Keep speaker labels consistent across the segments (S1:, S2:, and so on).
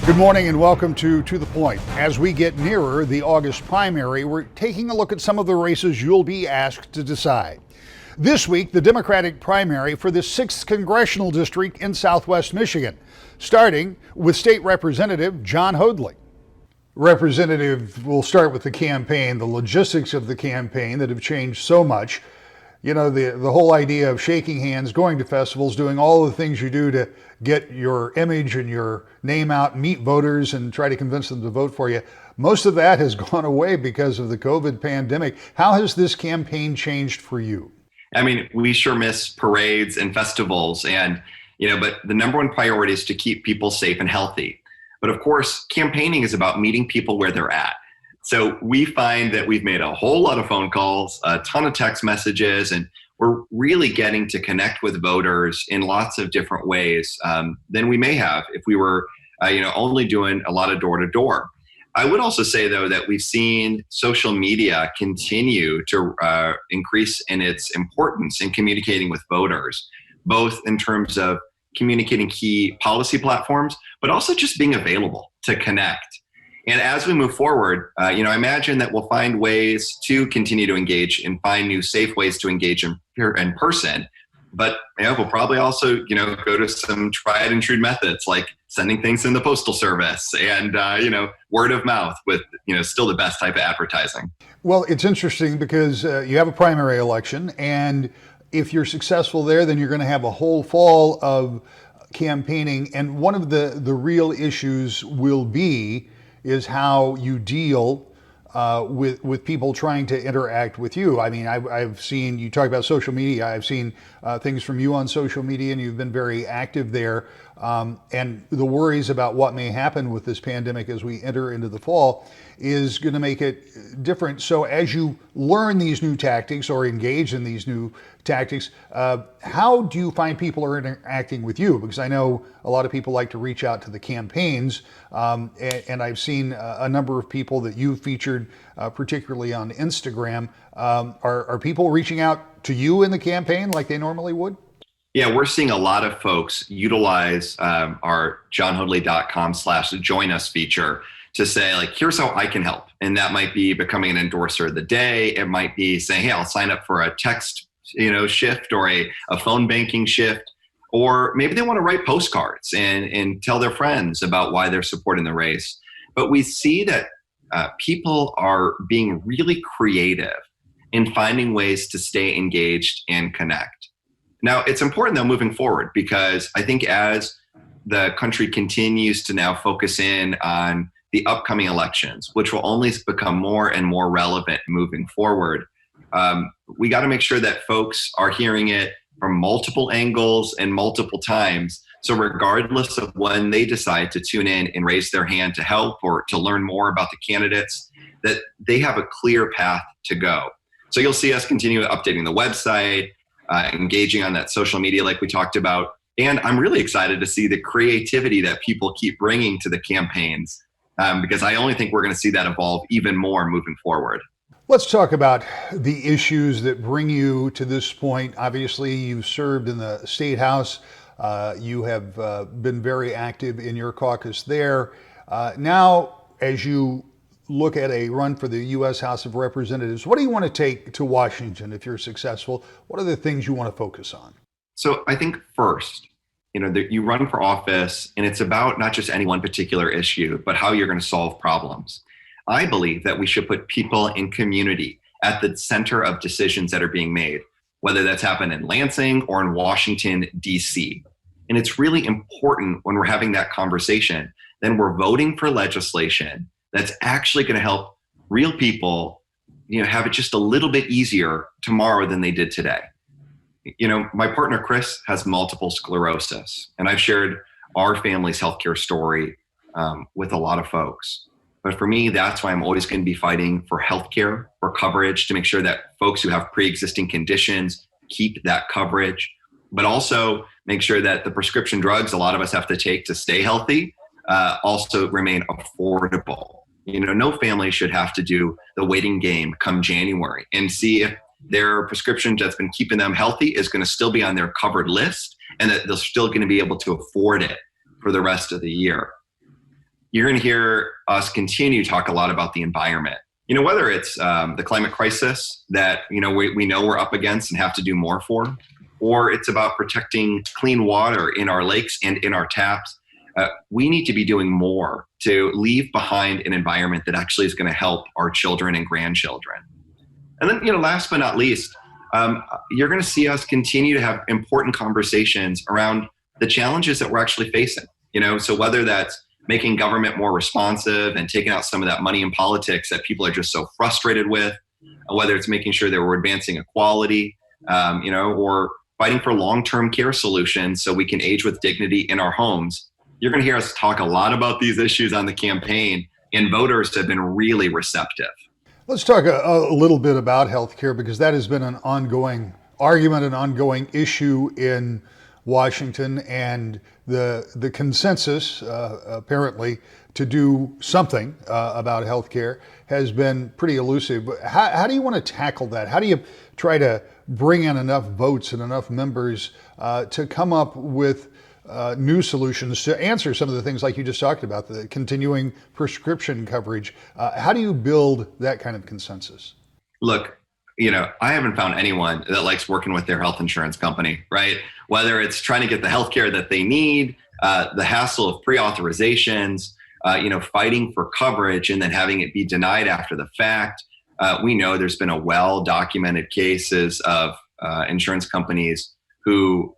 S1: Good morning and welcome to the Point. As we get nearer the August primary, we're taking a look at some of the races you'll be asked to decide. This week, the Democratic primary for the 6th Congressional District in Southwest Michigan, starting with State Representative John Hoadley. Representative, we'll start with the campaign, the logistics of the campaign that have changed so much. You know, the whole idea of shaking hands, going to festivals, doing all the things you do to get your image and your name out, meet voters and try to convince them to vote for you. Most of that has gone away because of the COVID pandemic. How has this campaign changed for you?
S2: I mean, we sure miss parades and festivals but the number one priority is to keep people safe and healthy. But of course, campaigning is about meeting people where they're at. So we find that we've made a whole lot of phone calls, a ton of text messages, and we're really getting to connect with voters in lots of different ways than we may have if we were, only doing a lot of door to door. I would also say, though, that we've seen social media continue to increase in its importance in communicating with voters, both in terms of communicating key policy platforms, but also just being available to connect. And as we move forward, I imagine that we'll find ways to continue to engage and find new safe ways to engage in person. But we'll probably also, go to some tried and true methods like sending things in the postal service and, word of mouth with, still the best type of advertising.
S1: Well, it's interesting because you have a primary election, and if you're successful there, then you're going to have a whole fall of campaigning. And one of the real issues will be is how you deal with people trying to interact with you. I mean, I've seen, you talk about social media, I've seen things from you on social media, and you've been very active there. And the worries about what may happen with this pandemic as we enter into the fall is going to make it different. So as you learn these new tactics or engage in these new tactics, how do you find people are interacting with you? Because I know a lot of people like to reach out to the campaigns, and I've seen a number of people that you've featured, particularly on Instagram. Are people reaching out to you in the campaign like they normally would?
S2: Yeah, we're seeing a lot of folks utilize our johnhoadley.com/join us feature to say, like, here's how I can help. And that might be becoming an endorser of the day. It might be saying, hey, I'll sign up for a text, shift or a phone banking shift. Or maybe they want to write postcards and tell their friends about why they're supporting the race. But we see that people are being really creative in finding ways to stay engaged and connect. Now, it's important, though, moving forward, because I think as the country continues to now focus in on the upcoming elections, which will only become more and more relevant moving forward, we got to make sure that folks are hearing it from multiple angles and multiple times. So regardless of when they decide to tune in and raise their hand to help or to learn more about the candidates, that they have a clear path to go. So you'll see us continue updating the website, engaging on that social media like we talked about. And I'm really excited to see the creativity that people keep bringing to the campaigns, because I only think we're going to see that evolve even more moving forward.
S1: Let's talk about the issues that bring you to this point. Obviously, you've served in the State House. You have been very active in your caucus there. Now, as you look at a run for the U.S. House of Representatives, what do you want to take to Washington if you're successful? What are the things you want to focus on?
S2: So I think first, you run for office and it's about not just any one particular issue, but how you're going to solve problems. I believe that we should put people in community at the center of decisions that are being made, whether that's happened in Lansing or in Washington, D.C. And it's really important when we're having that conversation, then we're voting for legislation that's actually going to help real people, have it just a little bit easier tomorrow than they did today. My partner, Chris, has multiple sclerosis, and I've shared our family's healthcare story with a lot of folks. But for me, that's why I'm always going to be fighting for healthcare, for coverage, to make sure that folks who have pre-existing conditions keep that coverage, but also make sure that the prescription drugs a lot of us have to take to stay healthy also remain affordable. No family should have to do the waiting game come January and see if their prescription that's been keeping them healthy is going to still be on their covered list and that they're still going to be able to afford it for the rest of the year. you're going to hear us continue to talk a lot about the environment. Whether it's the climate crisis that, we know we're up against and have to do more for, or it's about protecting clean water in our lakes and in our taps. We need to be doing more to leave behind an environment that actually is going to help our children and grandchildren. And then, last but not least, you're going to see us continue to have important conversations around the challenges that we're actually facing. So whether that's making government more responsive and taking out some of that money in politics that people are just so frustrated with, whether it's making sure that we're advancing equality, or fighting for long-term care solutions so we can age with dignity in our homes. You're going to hear us talk a lot about these issues on the campaign, and voters have been really receptive.
S1: Let's talk a little bit about healthcare, because that has been an ongoing argument, an ongoing issue in Washington, and the consensus, apparently, to do something about healthcare has been pretty elusive. How do you want to tackle that? How do you try to bring in enough votes and enough members to come up with new solutions to answer some of the things like you just talked about, the continuing prescription coverage? How do you build that kind of consensus?
S2: Look, I haven't found anyone that likes working with their health insurance company, right? Whether it's trying to get the healthcare that they need, the hassle of pre-authorizations, fighting for coverage and then having it be denied after the fact. We know there's been a well-documented cases of insurance companies who,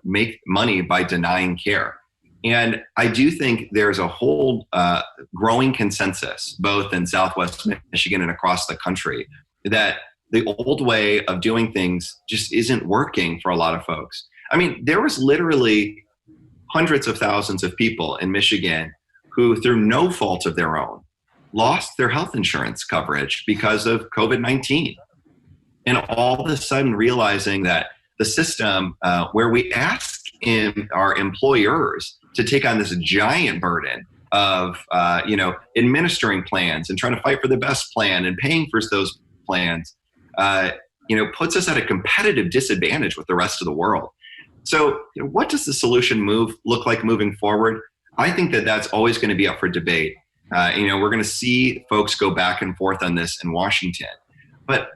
S2: make money by denying care. And I do think there's a whole growing consensus, both in Southwest Michigan and across the country, that the old way of doing things just isn't working for a lot of folks. I mean, there was literally hundreds of thousands of people in Michigan who, through no fault of their own, lost their health insurance coverage because of COVID-19. And all of a sudden realizing that the system where we ask our employers to take on this giant burden of, administering plans and trying to fight for the best plan and paying for those plans, puts us at a competitive disadvantage with the rest of the world. So what does the solution look like moving forward? I think that that's always going to be up for debate. We're going to see folks go back and forth on this in Washington. But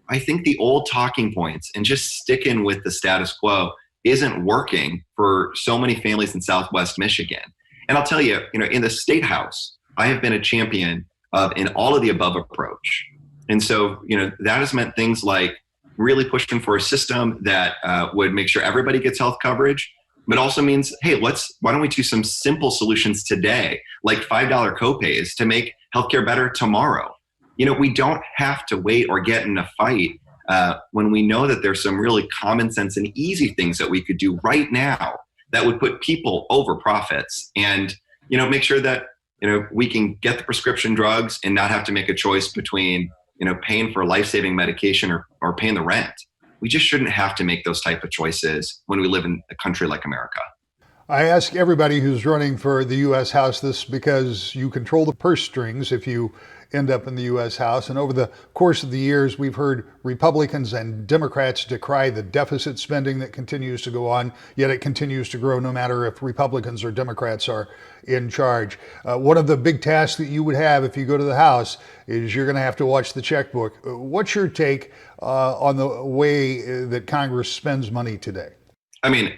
S2: I think the old talking points and just sticking with the status quo isn't working for so many families in Southwest Michigan. And I'll tell you, in the State House, I have been a champion of an all of the above approach. And so, that has meant things like really pushing for a system that would make sure everybody gets health coverage, but also means, hey, why don't we do some simple solutions today, like $5 copays to make healthcare better tomorrow? We don't have to wait or get in a fight when we know that there's some really common sense and easy things that we could do right now that would put people over profits and, make sure that, we can get the prescription drugs and not have to make a choice between, paying for life-saving medication or paying the rent. We just shouldn't have to make those type of choices when we live in a country like America.
S1: I ask everybody who's running for the U.S. House this because you control the purse strings if you end up in the U.S. House. And over the course of the years, we've heard Republicans and Democrats decry the deficit spending that continues to go on, yet it continues to grow no matter if Republicans or Democrats are in charge. One of the big tasks that you would have if you go to the House is you're going to have to watch the checkbook. What's your take on the way that Congress spends money today?
S2: I mean,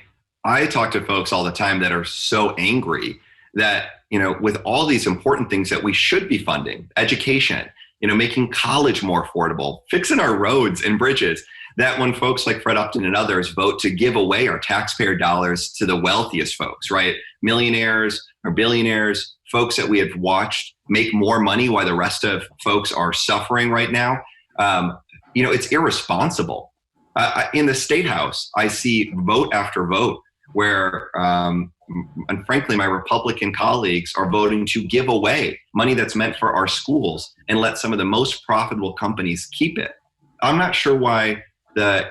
S2: I talk to folks all the time that are so angry that, with all these important things that we should be funding, education, making college more affordable, fixing our roads and bridges, that when folks like Fred Upton and others vote to give away our taxpayer dollars to the wealthiest folks, right? Millionaires or billionaires, folks that we have watched make more money while the rest of folks are suffering right now. It's irresponsible. In the State House, I see vote after vote where, and frankly, my Republican colleagues are voting to give away money that's meant for our schools and let some of the most profitable companies keep it. I'm not sure why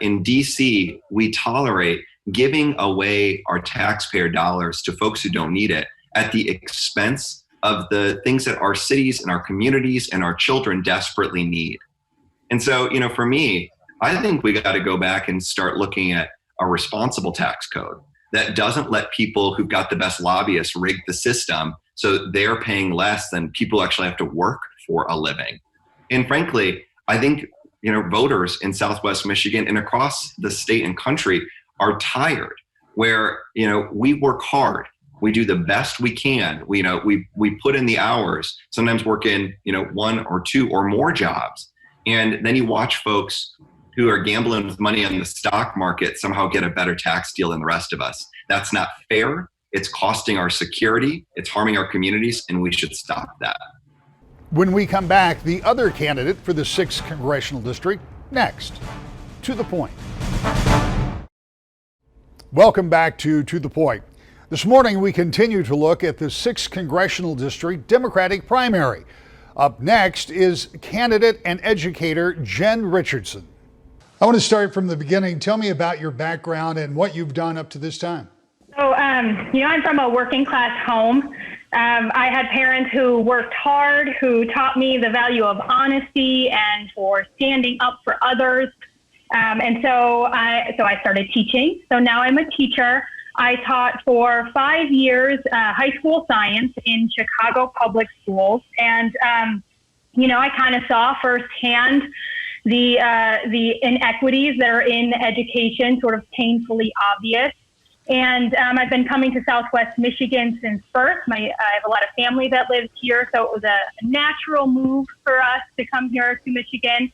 S2: in DC we tolerate giving away our taxpayer dollars to folks who don't need it at the expense of the things that our cities and our communities and our children desperately need. And so, for me, I think we got to go back and start looking at a responsible tax code that doesn't let people who've got the best lobbyists rig the system So they're paying less than people who actually have to work for a living. And frankly, I think, voters in Southwest Michigan and across the state and country are tired where, we work hard. We do the best we can. We put in the hours, sometimes work in, one or two or more jobs. And then you watch folks who are gambling with money on the stock market somehow get a better tax deal than the rest of us. That's not fair. It's costing our security. It's harming our communities, and we should stop that.
S1: When we come back, the other candidate for the 6th Congressional District, next. To the Point. Welcome back to the Point. This morning, we continue to look at the 6th Congressional District Democratic primary. Up next is candidate and educator Jen Richardson. I want to start from the beginning. Tell me about your background and what you've done up to this time.
S3: So, I'm from a working class home. I had parents who worked hard, who taught me the value of honesty and for standing up for others. So I started teaching. So now I'm a teacher. I taught for 5 years high school science in Chicago public schools. And, I kind of saw firsthand the inequities that are in education, sort of painfully obvious. And I've been coming to Southwest Michigan since birth. I have a lot of family that lives here, so it was a natural move for us to come here to Michigan.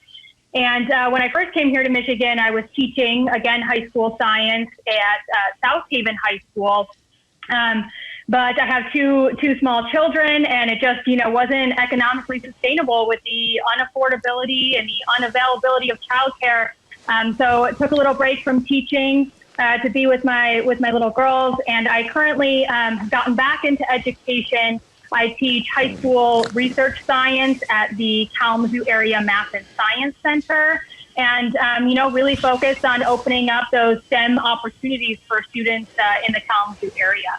S3: And when I first came here to Michigan, I was teaching, again, high school science at South Haven High School. But I have two small children, and it just, wasn't economically sustainable with the unaffordability and the unavailability of childcare. So I took a little break from teaching to be with my little girls, and I currently have gotten back into education. I teach high school research science at the Kalamazoo Area Math and Science Center, and really focused on opening up those STEM opportunities for students in the Kalamazoo area.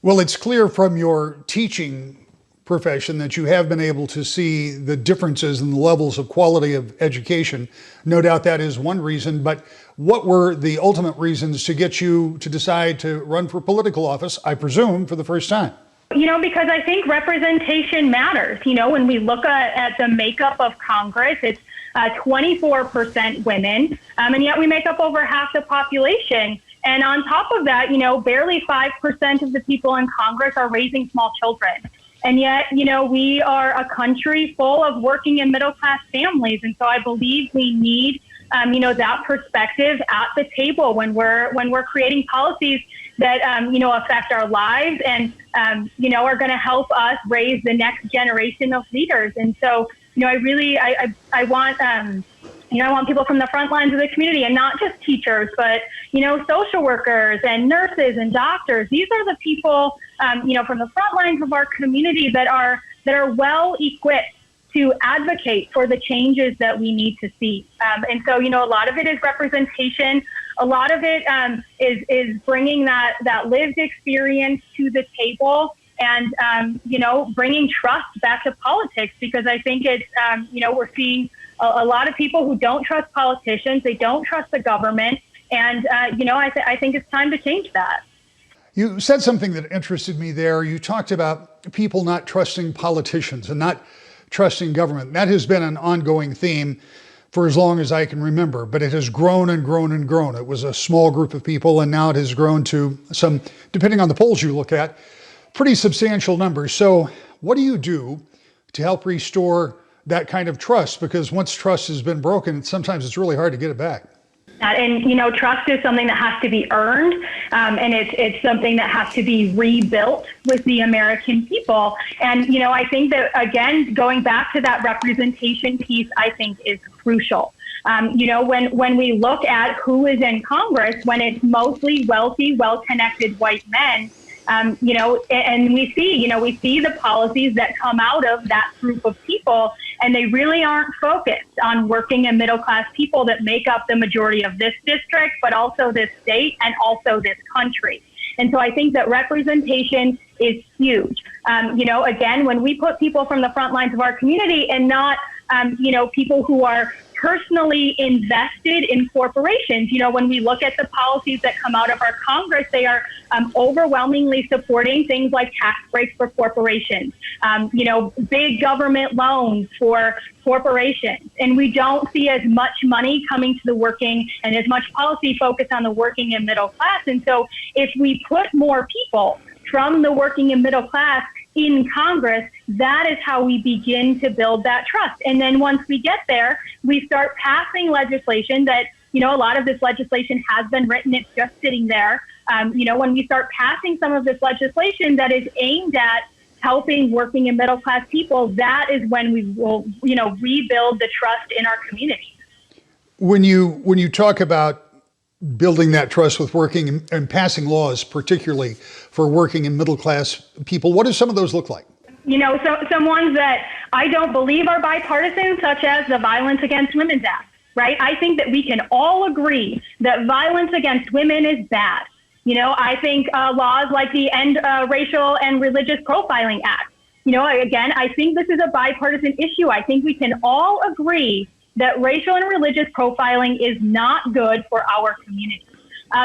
S1: Well, it's clear from your teaching profession that you have been able to see the differences in the levels of quality of education. No doubt that is one reason, but what were the ultimate reasons to get you to decide to run for political office, I presume, for the first time?
S3: Because I think representation matters. When we look at the makeup of Congress, it's 24% women, and yet we make up over half the population. And on top of that, barely 5% of the people in Congress are raising small children. And yet, we are a country full of working and middle-class families. And so I believe we need, that perspective at the table when we're creating policies that, affect our lives and, are going to help us raise the next generation of leaders. And so, I want, I want people from the front lines of the community, and not just teachers, but, social workers and nurses and doctors. These are the people, from the front lines of our community that are well equipped to advocate for the changes that we need to see. And so, a lot of it is representation. A lot of it is bringing that lived experience to the table and, bringing trust back to politics, because I think it's, we're seeing a lot of people who don't trust politicians. They don't trust the government. And, I think it's time to change that.
S1: You said something that interested me there. You talked about people not trusting politicians and not trusting government. That has been an ongoing theme for as long as I can remember, but it has grown and grown and grown. It was a small group of people, and now it has grown to some, depending on the polls you look at, pretty substantial numbers. So what do you do to help restore that kind of trust? Because once trust has been broken, sometimes it's really hard to get it back.
S3: And, trust is something that has to be earned, and it's something that has to be rebuilt with the American people. And, I think that, again, going back to that representation piece, I think is crucial. When we look at who is in Congress, when it's mostly wealthy, well-connected white men, and we see the policies that come out of that group of people, and they really aren't focused on working and middle class people that make up the majority of this district, but also this state and also this country. And so I think that representation is huge. Again, when we put people from the front lines of our community and not, people who are personally invested in corporations. When we look at the policies that come out of our Congress, they are overwhelmingly supporting things like tax breaks for corporations, big government loans for corporations. And we don't see as much money coming to the working and as much policy focus on the working and middle class. And so if we put more people from the working and middle class in Congress, that is how we begin to build that trust. And then once we get there, we start passing legislation that, a lot of this legislation has been written, it's just sitting there. When we start passing some of this legislation that is aimed at helping working and middle class people, that is when we will, rebuild the trust in our communities.
S1: When you talk about building that trust with working and passing laws, particularly for working and middle class people, what do some of those look like?
S3: Some ones that I don't believe are bipartisan, such as the Violence Against Women's Act, right? I think that we can all agree that violence against women is bad. I think laws like the End Racial and Religious Profiling Act, again, I think this is a bipartisan issue. I think we can all agree that racial and religious profiling is not good for our community.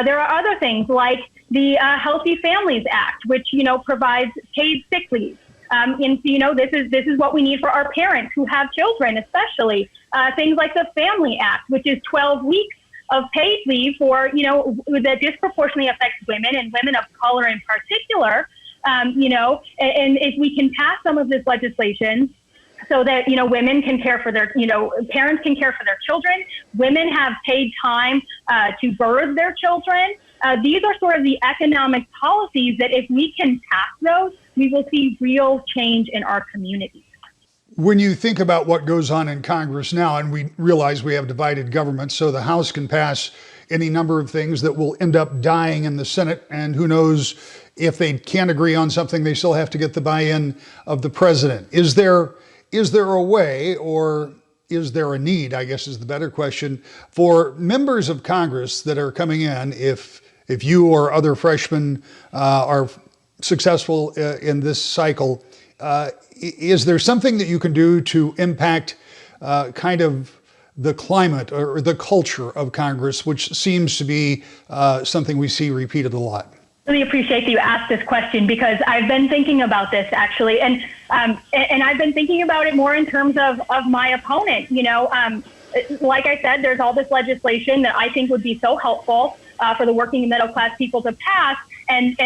S3: There are other things like the Healthy Families Act, which, provides paid sick leave. This is what we need for our parents who have children, especially things like the Family Act, which is 12 weeks of paid leave for, that disproportionately affects women and women of color in particular. And if we can pass some of this legislation so that, women can care for their, parents can care for their children, women have paid time to birth their children. These are sort of the economic policies that if we can pass those, we will see real change in our communities.
S1: When you think about what goes on in Congress now, and we realize we have divided government, so the House can pass any number of things that will end up dying in the Senate, and who knows if they can't agree on something, they still have to get the buy-in of the president. Is there a way, or is there a need, I guess is the better question, for members of Congress that are coming in, if you or other freshmen are successful in this cycle, is there something that you can do to impact kind of the climate or the culture of Congress, which seems to be something we see repeated a lot?
S3: Really appreciate that you asked this question, because I've been thinking about this actually, and I've been thinking about it more in terms of my opponent. Like I said, there's all this legislation that I think would be so helpful for the working and middle class people to pass, and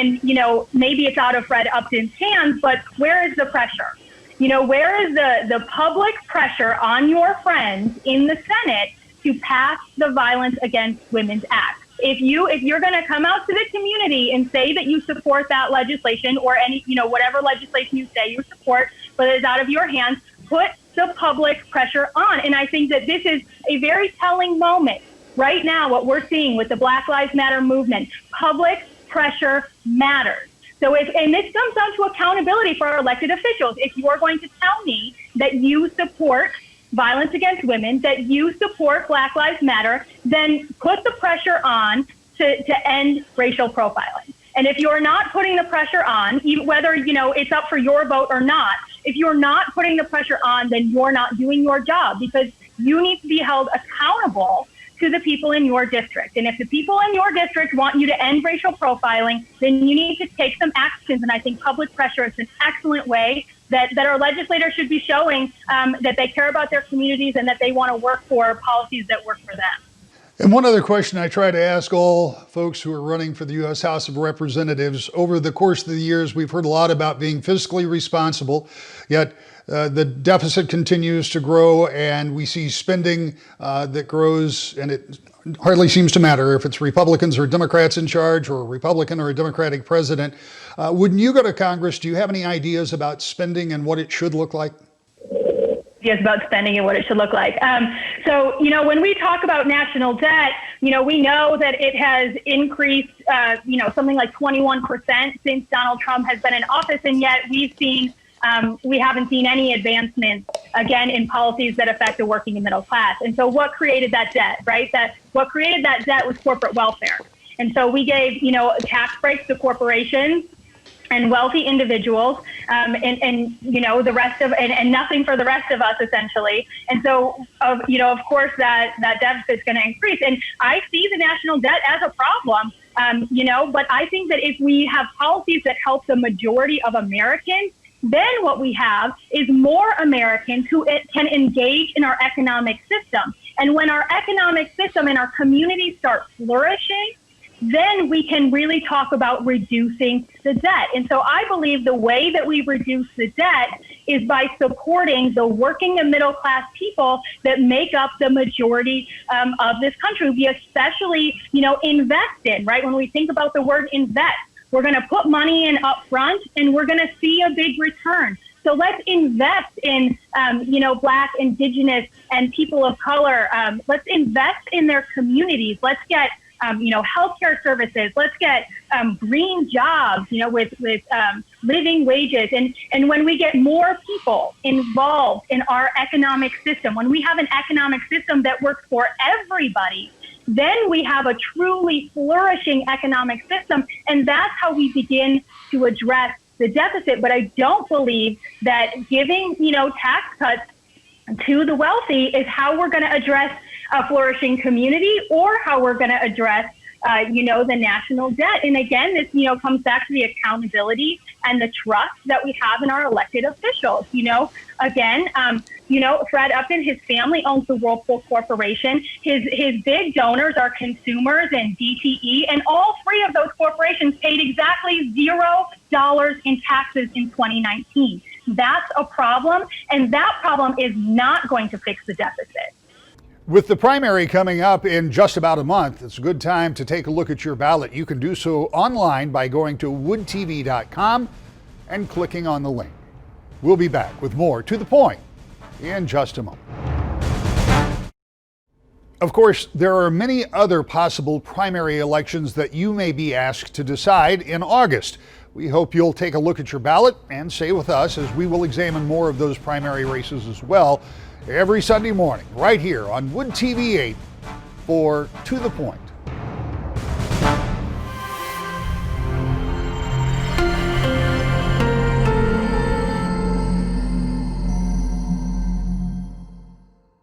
S3: maybe it's out of Fred Upton's hands, but where is the pressure? Where is the public pressure on your friends in the Senate to pass the Violence Against Women's Act? If you're going to come out to the community and say that you support that legislation, or any, whatever legislation you say you support, but it's out of your hands, put the public pressure on. And I think that this is a very telling moment right now, what we're seeing with the Black Lives Matter movement. Public pressure matters. So and this comes down to accountability for our elected officials. If you are going to tell me that you support violence against women, that you support Black Lives Matter, then put the pressure on to end racial profiling. And if you're not putting the pressure on, whether it's up for your vote or not, if you're not putting the pressure on, then you're not doing your job, because you need to be held accountable to the people in your district. And if the people in your district want you to end racial profiling, then you need to take some actions. And I think public pressure is an excellent way that our legislators should be showing that they care about their communities and that they want to work for policies that work for them.
S1: And one other question I try to ask all folks who are running for the U.S. House of Representatives: over the course of the years, we've heard a lot about being fiscally responsible, yet the deficit continues to grow, and we see spending that grows, and it hardly seems to matter if it's Republicans or Democrats in charge, or a Republican or a Democratic president. When you go to Congress, do you have any ideas about spending and what it should look like?
S3: Ideas about spending and what it should look like. So, when we talk about national debt, we know that it has increased, something like 21% since Donald Trump has been in office, and yet we haven't seen any advancements, again, in policies that affect the working and middle class. And so what created that debt, right? What created that debt was corporate welfare. And so we gave, tax breaks to corporations. and wealthy individuals, and the rest of, and nothing for the rest of us, essentially. And so, of course, that deficit is going to increase. And I see the national debt as a problem, but I think that if we have policies that help the majority of Americans, then what we have is more Americans who can engage in our economic system. And when our economic system and our communities start flourishing, then we can really talk about reducing the debt. And so I believe the way that we reduce the debt is by supporting the working and middle class people that make up the majority of this country. We especially, invest in, right? When we think about the word invest, we're going to put money in up front and we're going to see a big return. So let's invest in, Black, Indigenous, and people of color. Let's invest in their communities. Let's get healthcare services. Let's get green jobs, with living wages. And when we get more people involved in our economic system, when we have an economic system that works for everybody, then we have a truly flourishing economic system. And that's how we begin to address the deficit. But I don't believe that giving, tax cuts to the wealthy is how we're going to address a flourishing community or how we're going to address, the national debt. And again, this, comes back to the accountability and the trust that we have in our elected officials. Fred Upton, his family owns the Whirlpool Corporation. His big donors are consumers and DTE, and all three of those corporations paid exactly $0 in taxes in 2019. That's a problem, and that problem is not going to fix the deficit.
S1: With the primary coming up in just about a month, it's a good time to take a look at your ballot. You can do so online by going to woodtv.com and clicking on the link. We'll be back with more To the Point in just a moment. Of course, there are many other possible primary elections that you may be asked to decide in August. We hope you'll take a look at your ballot and stay with us as we will examine more of those primary races as well every Sunday morning right here on Wood TV 8 for To the Point.